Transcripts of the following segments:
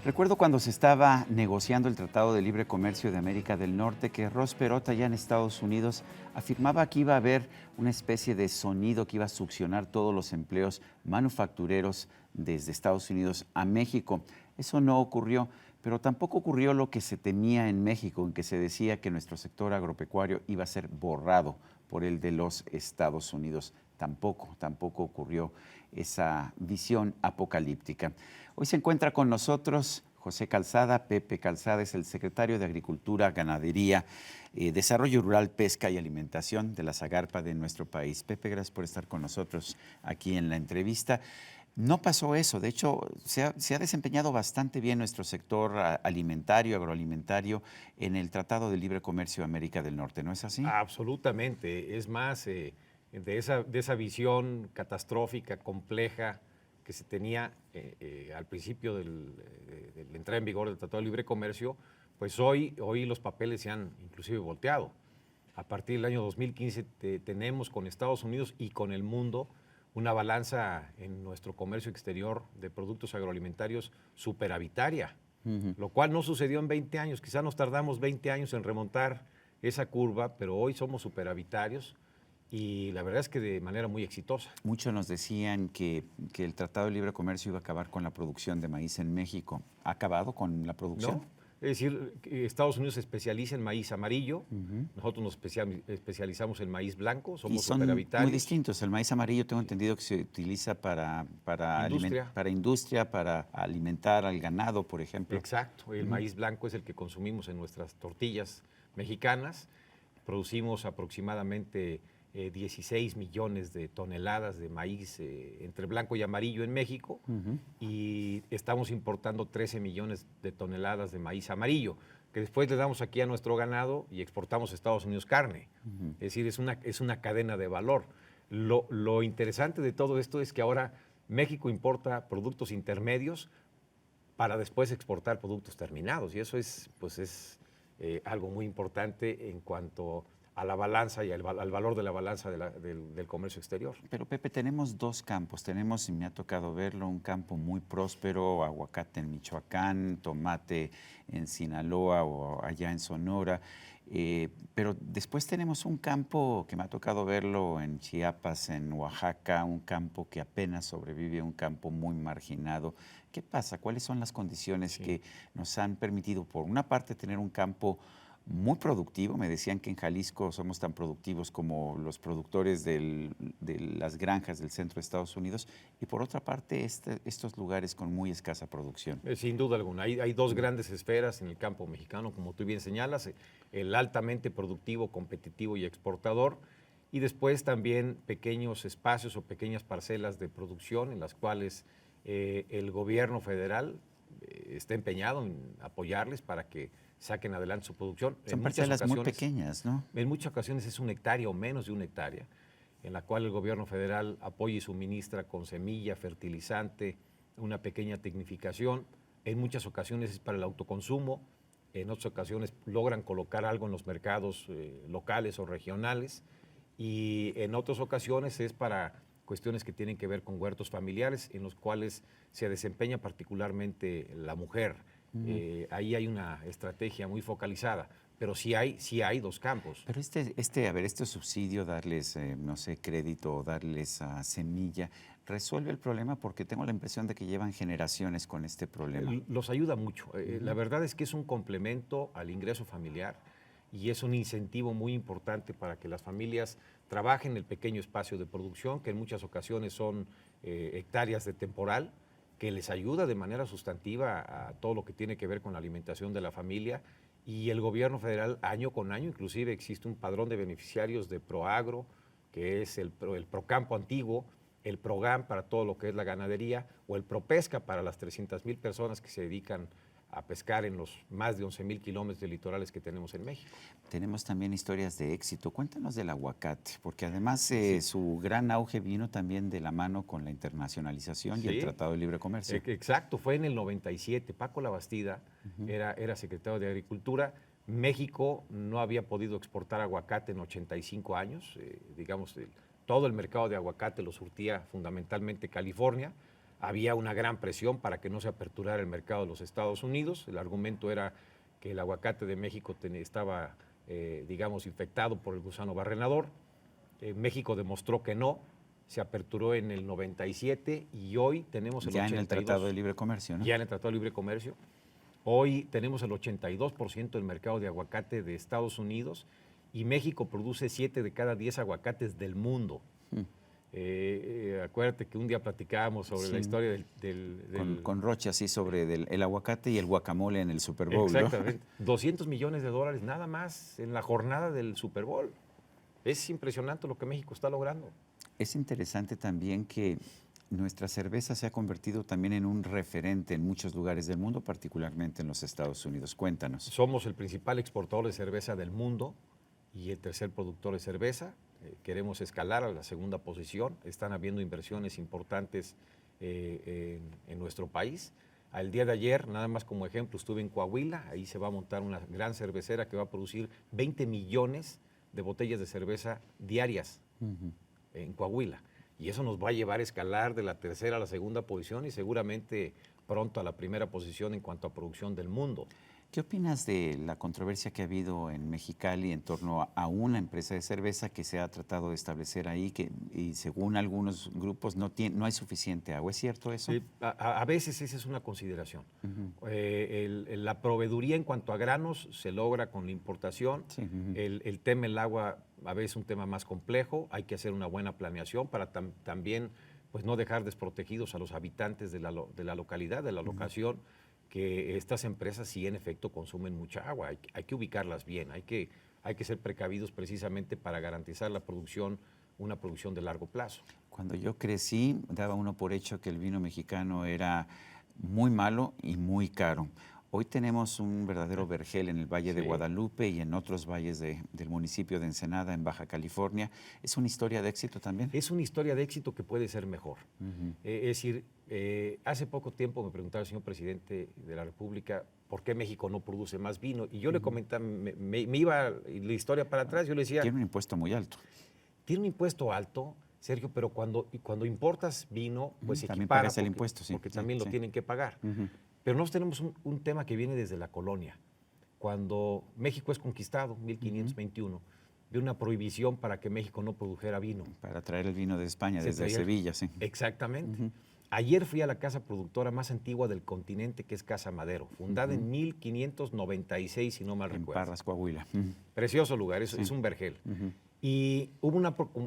Recuerdo cuando se estaba negociando el Tratado de Libre Comercio de América del Norte que Ross Perot allá en Estados Unidos afirmaba que iba a haber una especie de sonido que iba a succionar todos los empleos manufactureros desde Estados Unidos a México. Eso no ocurrió, pero tampoco ocurrió lo que se temía en México, en que se decía que nuestro sector agropecuario iba a ser borrado por el de los Estados Unidos. Tampoco ocurrió esa visión apocalíptica. Hoy se encuentra con nosotros José Calzada. Pepe Calzada es el secretario de Agricultura, Ganadería, Desarrollo Rural, Pesca y Alimentación de la Zagarpa de nuestro país. Pepe, gracias por estar con nosotros aquí en la entrevista. No pasó eso, de hecho se ha desempeñado bastante bien nuestro sector alimentario, agroalimentario en el Tratado de Libre Comercio de América del Norte, ¿no es así? Absolutamente, es más, de esa visión catastrófica, compleja, que se tenía al principio de la entrada en vigor del Tratado de Libre Comercio, pues hoy los papeles se han inclusive volteado. A partir del año 2015 tenemos con Estados Unidos y con el mundo una balanza en nuestro comercio exterior de productos agroalimentarios superavitaria, lo cual no sucedió en 20 años. Quizá nos tardamos 20 años en remontar esa curva, pero hoy somos superavitarios. Y la verdad es que de manera muy exitosa. Muchos nos decían que el Tratado de Libre Comercio iba a acabar con la producción de maíz en México. ¿Ha acabado con la producción? No, es decir, Estados Unidos se especializa en maíz amarillo, nosotros nos especializamos en maíz blanco, somos y son superavitarios. muy distintos. El maíz amarillo tengo entendido que se utiliza para industria, para alimentar al ganado, por ejemplo. Exacto, el maíz blanco es el que consumimos en nuestras tortillas mexicanas. Producimos aproximadamente 16 millones de toneladas de maíz entre blanco y amarillo en México, y estamos importando 13 millones de toneladas de maíz amarillo, que después le damos aquí a nuestro ganado y exportamos a Estados Unidos carne. Es decir, es una cadena de valor. Lo interesante de todo esto es que ahora México importa productos intermedios para después exportar productos terminados, y eso es algo muy importante en cuanto a la balanza y al valor de la balanza del comercio exterior. Pero Pepe, tenemos dos campos. Tenemos, y me ha tocado verlo, un campo muy próspero, aguacate en Michoacán, tomate en Sinaloa o allá en Sonora. Pero después tenemos un campo que me ha tocado verlo en Chiapas, en Oaxaca, un campo que apenas sobrevive, un campo muy marginado. ¿Qué pasa? ¿Cuáles son las condiciones que nos han permitido, por una parte, tener un campo muy productivo? Me decían que en Jalisco somos tan productivos como los productores de las granjas del centro de Estados Unidos, y por otra parte estos lugares con muy escasa producción. Sin duda alguna, hay dos grandes esferas en el campo mexicano, como tú bien señalas: el altamente productivo, competitivo y exportador, y después también pequeños espacios o pequeñas parcelas de producción en las cuales el gobierno federal está empeñado en apoyarles para que saquen adelante su producción. Son parcelas muy pequeñas, ¿no? En muchas ocasiones es 1 hectárea o menos de 1 hectárea, en la cual el gobierno federal apoya y suministra con semilla, fertilizante, una pequeña tecnificación. En muchas ocasiones es para el autoconsumo, en otras ocasiones logran colocar algo en los mercados locales o regionales, y en otras ocasiones es para cuestiones que tienen que ver con huertos familiares, en los cuales se desempeña particularmente la mujer. Ahí hay una estrategia muy focalizada, pero sí hay dos campos. Pero este subsidio, darles, no sé, crédito, darles semilla, ¿resuelve el problema? Porque tengo la impresión de que llevan generaciones con este problema. Los ayuda mucho. La verdad es que es un complemento al ingreso familiar y es un incentivo muy importante para que las familias trabajen el pequeño espacio de producción, que en muchas ocasiones son hectáreas de temporal, que les ayuda de manera sustantiva a todo lo que tiene que ver con la alimentación de la familia. Y el gobierno federal, año con año, inclusive existe un padrón de beneficiarios de Proagro, que es el Procampo antiguo, el Program para todo lo que es la ganadería, o el Propesca para las 300,000 personas que se dedican a pescar en los más de 11,000 kilómetros de litorales que tenemos en México. Tenemos también historias de éxito. Cuéntanos del aguacate, porque además su gran auge vino también de la mano con la internacionalización y el Tratado de Libre Comercio. Exacto, fue en el 97. Paco Labastida era secretario de Agricultura, México no había podido exportar aguacate en 85 años. Digamos, todo el mercado de aguacate lo surtía fundamentalmente California. Había una gran presión para que no se aperturara el mercado de los Estados Unidos. El argumento era que el aguacate de México estaba, digamos, infectado por el gusano barrenador. México demostró que no, se aperturó en el 97 y hoy tenemos el 82%. Ya en el Tratado de Libre Comercio, ¿no? Ya en el Tratado de Libre Comercio. Hoy tenemos el 82% del mercado de aguacate de Estados Unidos y México produce 7 de cada 10 aguacates del mundo. Acuérdate que un día platicábamos sobre la historia Con Rocha, sí, sobre el aguacate y el guacamole en el Super Bowl. Exactamente. ¿No? 200 millones de dólares nada más en la jornada del Super Bowl. Es impresionante lo que México está logrando. Es interesante también que nuestra cerveza se ha convertido también en un referente en muchos lugares del mundo, particularmente en los Estados Unidos. Cuéntanos. Somos el principal exportador de cerveza del mundo y el tercer productor de cerveza. Queremos escalar a la segunda posición. Están habiendo inversiones importantes en nuestro país. Al día de ayer, nada más como ejemplo, estuve en Coahuila. Ahí se va a montar una gran cervecera que va a producir 20 millones de botellas de cerveza diarias en Coahuila. Y eso nos va a llevar a escalar de la tercera a la segunda posición y seguramente pronto a la primera posición en cuanto a producción del mundo. ¿Qué opinas de la controversia que ha habido en Mexicali en torno a una empresa de cerveza que se ha tratado de establecer ahí y según algunos grupos no hay suficiente agua? ¿Es cierto eso? Sí, a veces esa es una consideración. La proveeduría en cuanto a granos se logra con la importación. Sí. El tema del agua a veces es un tema más complejo. Hay que hacer una buena planeación para también pues, no dejar desprotegidos a los habitantes de la localidad, de la locación, que estas empresas sí en efecto consumen mucha agua. Hay que ubicarlas bien, hay que ser precavidos precisamente para garantizar la producción, una producción de largo plazo. Cuando yo crecí, daba uno por hecho que el vino mexicano era muy malo y muy caro. Hoy tenemos un verdadero vergel en el Valle de Guadalupe y en otros valles del municipio de Ensenada, en Baja California. ¿Es una historia de éxito también? Es una historia de éxito que puede ser mejor. Es decir, hace poco tiempo me preguntaba el señor presidente de la República por qué México no produce más vino. Y yo le comentaba, me iba la historia para atrás, yo le decía... Tiene un impuesto muy alto. Tiene un impuesto alto, Sergio, pero cuando importas vino, pues también equipara pagas el impuesto, sí. Porque también lo tienen que pagar. Pero nosotros tenemos un tema que viene desde la colonia. Cuando México es conquistado, 1521, de una prohibición para que México no produjera vino. Para traer el vino de España, desde Sevilla, sí. Exactamente. Ayer fui a la casa productora más antigua del continente, que es Casa Madero, fundada en 1596, si no mal recuerdo. En Parras, Coahuila. Precioso lugar, es un vergel. Y hubo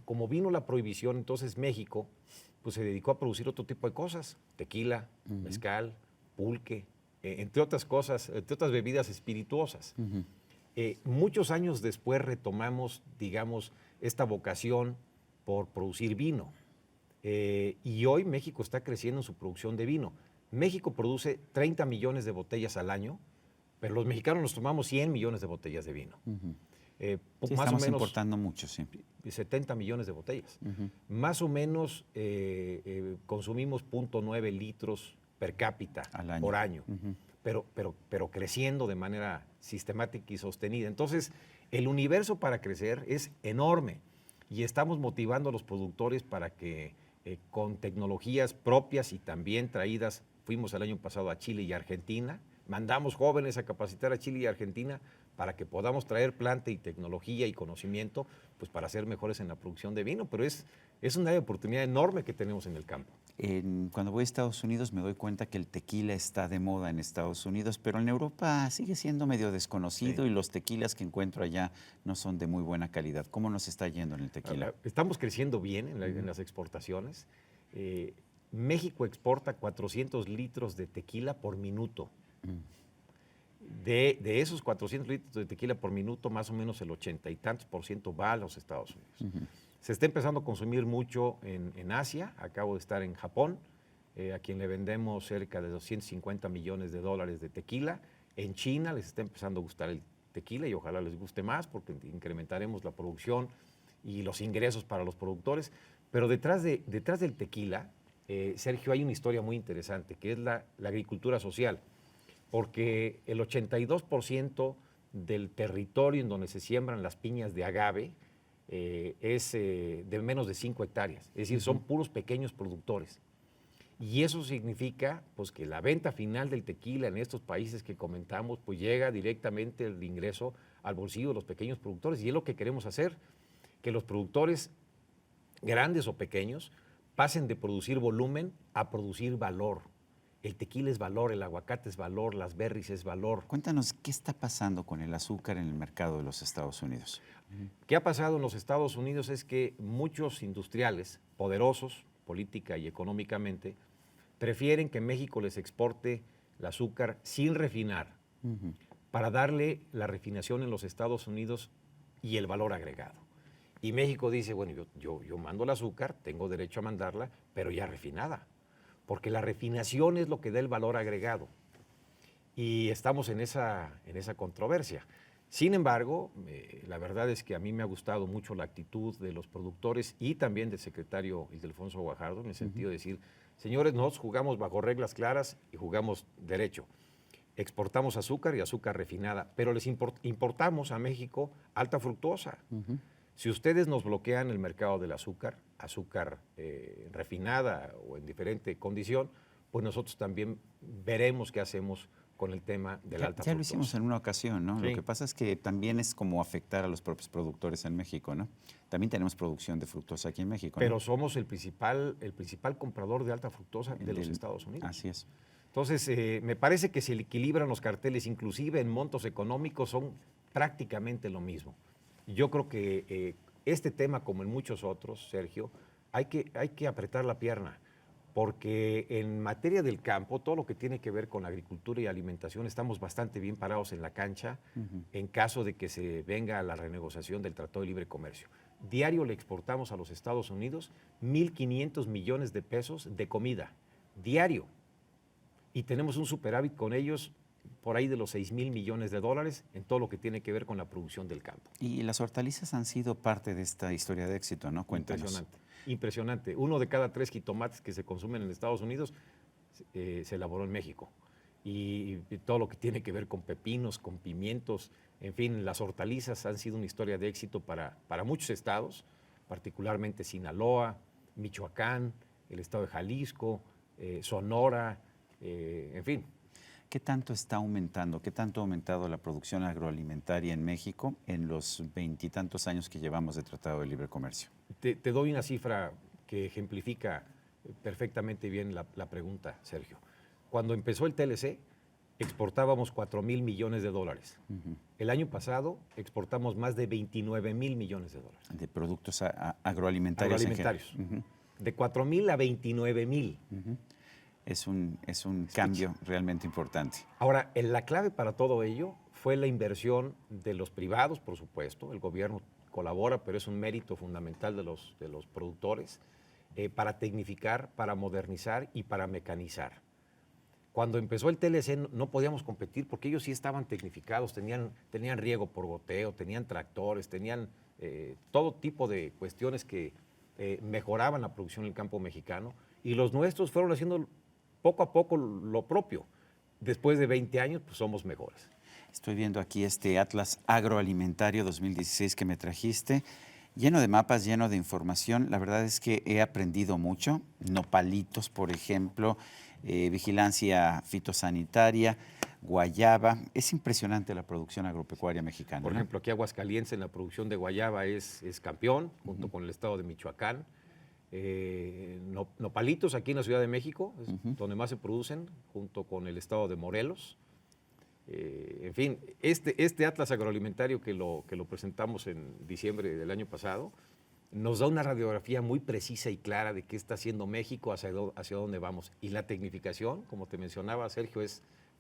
como vino la prohibición, entonces México pues, se dedicó a producir otro tipo de cosas, tequila, mezcal, pulque, entre otras cosas, entre otras bebidas espirituosas. Muchos años después retomamos, digamos, esta vocación por producir vino. Y hoy México está creciendo en su producción de vino. México produce 30 millones de botellas al año, pero los mexicanos nos tomamos 100 millones de botellas de vino. Sí, más estamos o menos importando mucho, sí. 70 millones de botellas. Más o menos consumimos 0.9 litros per cápita por año, pero creciendo de manera sistemática y sostenida. Entonces, el universo para crecer es enorme y estamos motivando a los productores para que con tecnologías propias y también traídas, fuimos el año pasado a Chile y Argentina, mandamos jóvenes a capacitar a Chile y Argentina para que podamos traer planta y tecnología y conocimiento pues para ser mejores en la producción de vino, pero es una oportunidad enorme que tenemos en el campo. Cuando voy a Estados Unidos me doy cuenta que el tequila está de moda en Estados Unidos, pero en Europa sigue siendo medio desconocido y los tequilas que encuentro allá no son de muy buena calidad. ¿Cómo nos está yendo en el tequila? Estamos creciendo bien en las exportaciones. México exporta 400 litros de tequila por minuto. De esos 400 litros de tequila por minuto, más o menos el 80 y tantos % va a los Estados Unidos. Se está empezando a consumir mucho en Asia. Acabo de estar en Japón, a quien le vendemos cerca de 250 millones de dólares de tequila. En China les está empezando a gustar el tequila y ojalá les guste más porque incrementaremos la producción y los ingresos para los productores. Pero detrás del tequila, Sergio, hay una historia muy interesante, que es la agricultura social. Porque el 82% del territorio en donde se siembran las piñas de agave es de menos de 5 hectáreas. Es decir, son puros pequeños productores. Y eso significa pues, que la venta final del tequila en estos países que comentamos pues, llega directamente el ingreso al bolsillo de los pequeños productores. Y es lo que queremos hacer, que los productores grandes o pequeños pasen de producir volumen a producir valor. El tequila es valor, el aguacate es valor, las berries es valor. Cuéntanos, ¿qué está pasando con el azúcar en el mercado de los Estados Unidos? ¿Qué ha pasado en los Estados Unidos? Es que muchos industriales poderosos, política y económicamente, prefieren que México les exporte el azúcar sin refinar para darle la refinación en los Estados Unidos y el valor agregado. Y México dice, bueno, yo mando el azúcar, tengo derecho a mandarla, pero ya refinada, porque la refinación es lo que da el valor agregado. Y estamos en esa controversia. Sin embargo, la verdad es que a mí me ha gustado mucho la actitud de los productores y también del secretario Ildefonso Guajardo, en el sentido de decir, señores, nosotros jugamos bajo reglas claras y jugamos derecho. Exportamos azúcar y azúcar refinada, pero les importamos a México alta fructosa. Si ustedes nos bloquean el mercado del azúcar refinada o en diferente condición, pues nosotros también veremos qué hacemos con el tema de la alta fructosa. Ya lo hicimos en una ocasión, ¿no? Sí. Lo que pasa es que también es como afectar a los propios productores en México, ¿no? También tenemos producción de fructosa aquí en México, ¿no? Pero somos el principal comprador de alta fructosa de los Estados Unidos. Así es. Entonces, me parece que se equilibran los carteles, inclusive en montos económicos, son prácticamente lo mismo. Yo creo que este tema, como en muchos otros, Sergio, hay que apretar la pierna, porque en materia del campo, todo lo que tiene que ver con agricultura y alimentación, estamos bastante bien parados en la cancha en caso de que se venga a la renegociación del Tratado de Libre Comercio. Diario le exportamos a los Estados Unidos 1.500 millones de pesos de comida, diario. Y tenemos un superávit con ellos por ahí de los 6,000 millones de dólares en todo lo que tiene que ver con la producción del campo. Y las hortalizas han sido parte de esta historia de éxito, ¿no? Cuéntanos. Impresionante. 1 de cada 3 jitomates que se consumen en Estados Unidos se elaboró en México. Y todo lo que tiene que ver con pepinos, con pimientos, en fin, las hortalizas han sido una historia de éxito para muchos estados, particularmente Sinaloa, Michoacán, el estado de Jalisco, Sonora, en fin. ¿Qué tanto está aumentando? ¿Qué tanto ha aumentado la producción agroalimentaria en México en los 20 y tantos años que llevamos de Tratado de Libre Comercio? Te doy una cifra que ejemplifica perfectamente bien la pregunta, Sergio. Cuando empezó el TLC, exportábamos 4,000 millones de dólares. El año pasado exportamos más de 29,000 millones de dólares. De productos agroalimentarios. De 4,000 a 29,000. Es un cambio realmente importante. Ahora, la clave para todo ello fue la inversión de los privados, por supuesto. El gobierno colabora, pero es un mérito fundamental de los productores para tecnificar, para modernizar y para mecanizar. Cuando empezó el TLC no podíamos competir porque ellos sí estaban tecnificados, tenían riego por goteo, tenían tractores, tenían todo tipo de cuestiones que mejoraban la producción en el campo mexicano, y los nuestros fueron haciendo poco a poco lo propio. Después de 20 años, pues somos mejores. Estoy viendo aquí este Atlas Agroalimentario 2016 que me trajiste, lleno de mapas, lleno de información. La verdad es que he aprendido mucho. Nopalitos, por ejemplo, vigilancia fitosanitaria, guayaba. Es impresionante la producción agropecuaria mexicana. Por ejemplo, aquí Aguascalientes en la producción de guayaba es campeón, junto con el estado de Michoacán. Nopalitos aquí en la Ciudad de México, es donde más se producen, junto con el estado de Morelos. En fin, este Atlas Agroalimentario que lo presentamos en diciembre del año pasado, nos da una radiografía muy precisa y clara de qué está haciendo México, hacia dónde vamos. Y la tecnificación, como te mencionaba, Sergio, yo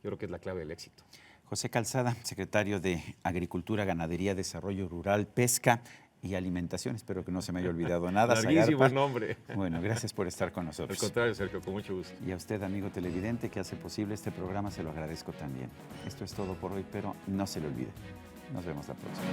creo que es la clave del éxito. José Calzada, secretario de Agricultura, Ganadería, Desarrollo Rural, Pesca y Alimentación. Espero que no se me haya olvidado nada. Larguísimo el nombre. Bueno, gracias por estar con nosotros. Al contrario, Sergio, con mucho gusto. Y a usted, amigo televidente, que hace posible este programa, se lo agradezco también. Esto es todo por hoy, pero no se le olvide. Nos vemos la próxima.